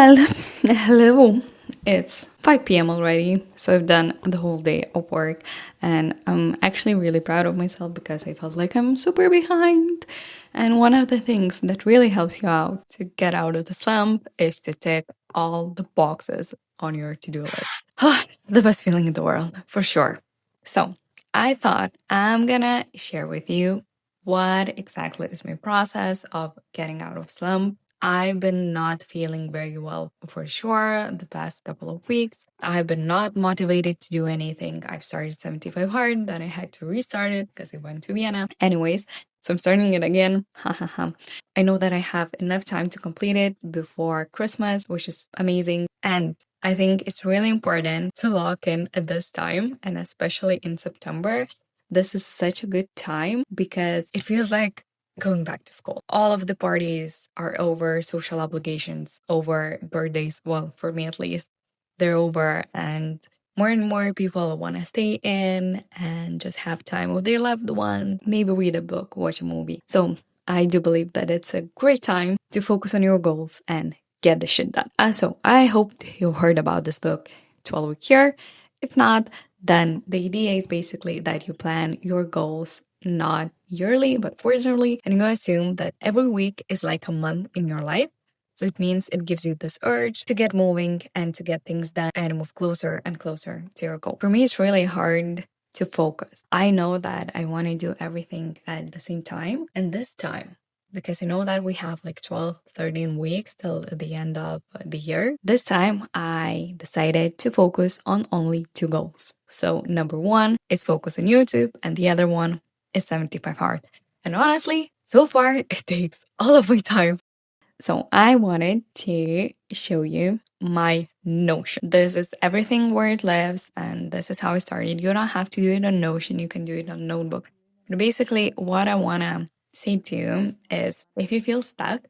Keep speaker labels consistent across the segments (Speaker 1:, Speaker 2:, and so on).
Speaker 1: Well, hello. It's 5 p.m. already, so I've done the whole day of work, and I'm actually really proud of myself because I felt like I'm super behind. And one of the things that really helps you out to get out of the slump is to tick all the boxes on your to do list. The best feeling in the world, for sure. So, I thought I'm gonna share with you what exactly is my process of getting out of slump. I've been not feeling very well for sure the past couple of weeks. I've been not motivated to do anything. I've started 75 hard, then I had to restart it because I went to Vienna. Anyways, so I'm starting it again. I know that I have enough time to complete it before Christmas, which is amazing. And I think it's really important to lock in at this time, and especially in September. This is such a good time because it feels like going back to school. All of the parties are over, social obligations over, birthdays, well, for me at least, they're over, and more people want to stay in and just have time with their loved one, maybe read a book, watch a movie. So I do believe that it's a great time to focus on your goals and get the shit done. So I hope you heard about this book, 12 Week Cure. If not, then the idea is basically that you plan your goals not yearly, but quarterly, and you assume that every week is like a month in your life. So it means it gives you this urge to get moving and to get things done and move closer and closer to your goal. For me, it's really hard to focus. I know that I want to do everything at the same time, and this time, because I know that we have like 12, 13 weeks till the end of the year. This time, I decided to focus on only two goals. So, number one is focus on YouTube, and the other one is 75 hard. And honestly, so far, it takes all of my time. So, I wanted to show you my Notion. This is everything where it lives, and this is how I started. You don't have to do it on Notion, you can do it on Notebook. But basically, what I want to say to you is if you feel stuck,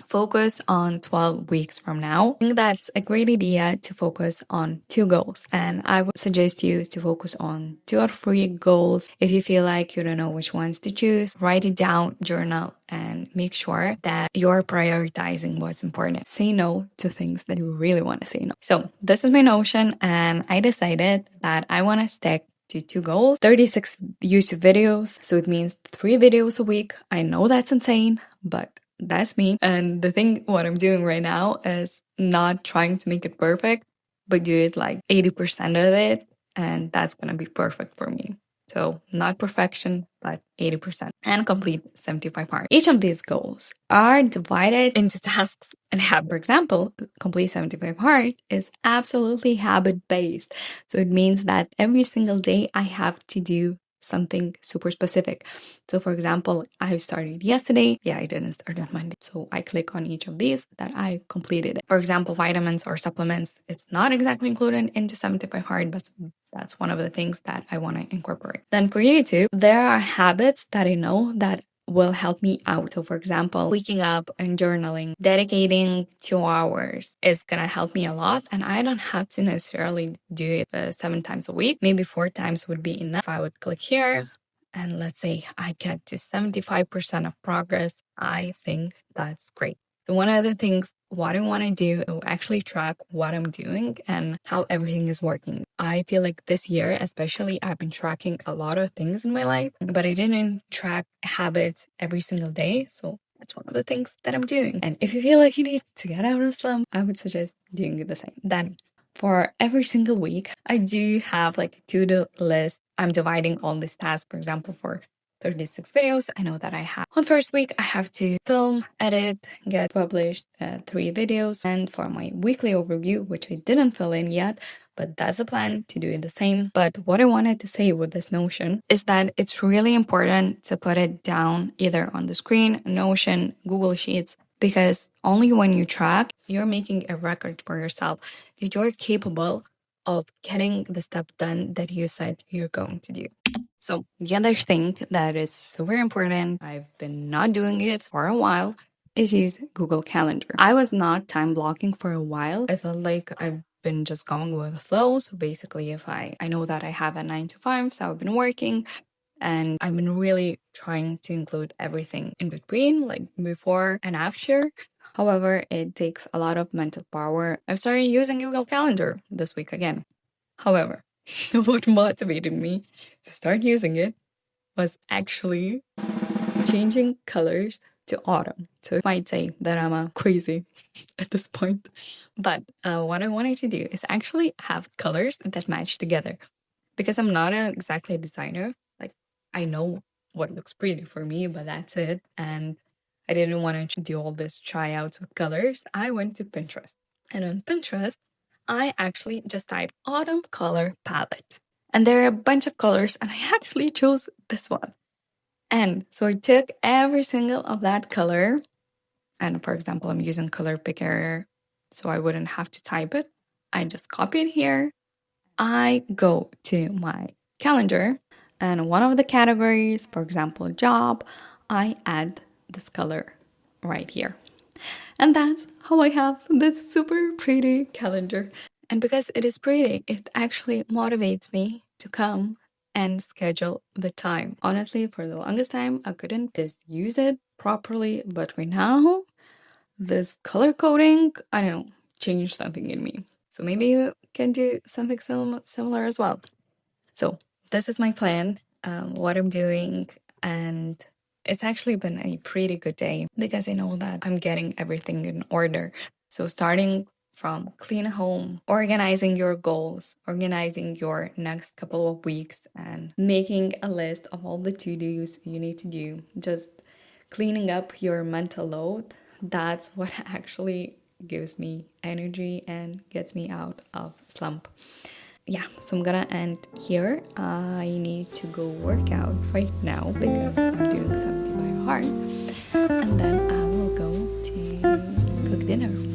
Speaker 1: focus on 12 weeks from now. I think that's a great idea to focus on two goals. And I would suggest you to focus on two or three goals. If you feel like you don't know which ones to choose, write it down, journal, and make sure that you're prioritizing what's important. Say no to things that you really want to say no. So this is my Notion, and I decided that I want to stick to two goals, 36 YouTube videos. So it means 3 videos a week. I know that's insane, but that's me. And the thing, what I'm doing right now is not trying to make it perfect, but do it like 80% of it. And that's going to be perfect for me. So not perfection, but 80% and complete 75 parts. Each of these goals are divided into tasks and habits. For example, complete 75 part is absolutely habit based. So it means that every single day I have to do something super specific. So for example, I started yesterday. Yeah, I didn't start on Monday. So I click on each of these that I completed it. For example, vitamins or supplements, it's not exactly included into 75 hard, but that's one of the things that I want to incorporate. Then for YouTube, there are habits that I know that will help me out. So for example, waking up and journaling, dedicating 2 hours is gonna help me a lot. And I don't have to necessarily do it 7 times a week. Maybe 4 times would be enough. If I would click here and let's say I get to 75% of progress, I think that's great. So one of the things, what I want to do is actually track what I'm doing and how everything is working. I feel like this year, especially, I've been tracking a lot of things in my life, but I didn't track habits every single day. So that's one of the things that I'm doing. And if you feel like you need to get out of slump, I would suggest doing the same. Then for every single week, I do have like a to-do list. I'm dividing all these tasks, for example, for 36 videos. I know that I have. On first week, I have to film, edit, get published 3 videos. And for my weekly overview, which I didn't fill in yet, but that's a plan to do it the same. But what I wanted to say with this Notion is that it's really important to put it down either on the screen, Notion, Google Sheets, because only when you track, you're making a record for yourself that you're capable of getting the step done that you said you're going to do. So the other thing that is super important, I've been not doing it for a while, is use Google Calendar. I was not time blocking for a while. I felt like I've been just going with the flow. So basically, if I know that I have a 9 to 5, so I've been working and I've been really trying to include everything in between, like before and after. However, it takes a lot of mental power. I've started using Google Calendar this week again. However, what motivated me to start using it was actually changing colors to autumn. So you might say that I'm a crazy at this point. But what I wanted to do is actually have colors that match together. Because I'm not exactly a designer. Like, I know what looks pretty for me, but that's it. And I didn't want to do all this tryouts with colors. I went to Pinterest. And on Pinterest, I actually just typed autumn color palette. And there are a bunch of colors, and I actually chose this one. And so I took every single of that color. And for example, I'm using color picker, so I wouldn't have to type it. I just copy it here. I go to my calendar, and one of the categories, for example, job, I add this color right here. And that's how I have this super pretty calendar. And because it is pretty, it actually motivates me to come and schedule the time. Honestly, for the longest time, I couldn't just use it properly, but right now, this color coding, I don't know, changed something in me. So maybe you can do something similar as well. So this is my plan, what I'm doing, and it's actually been a pretty good day because I know that I'm getting everything in order. So starting from clean home, organizing your goals, organizing your next couple of weeks, and making a list of all the to-dos you need to do, just cleaning up your mental load. That's what actually gives me energy and gets me out of slump. Yeah, so I'm gonna end here. I need to go work out right now because I'm doing something by heart, and then I will go to cook dinner.